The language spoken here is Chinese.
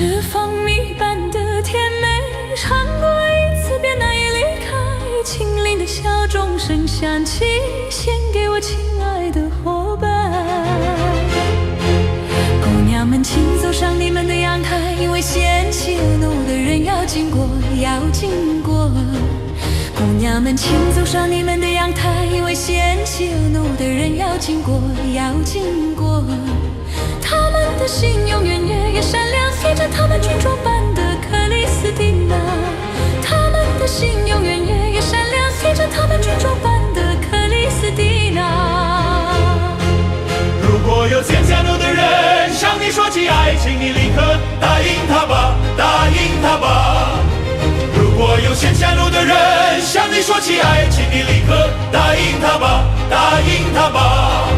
是蜂蜜般的甜美，嘗過一次便難以離開。清靈的小鐘聲響起，獻給我親愛的夥伴。姑娘們，請走上你們的陽台，因為掀起了怒的人要經過，要經過。姑娘們，請走上你們的陽台，因為掀起了怒的人要經過，要經過。他們的心永遠夜夜閃亮，貼着他們軍裝般的克里斯蒂娜。他們的心永遠夜夜閃亮，貼着他們軍裝般的克里斯蒂娜。如果有牽下怒的人向你說起愛情，你立刻答應他吧，答應他吧。如果有牽下怒的人向你說起愛情，你立刻答應他吧，答應他吧。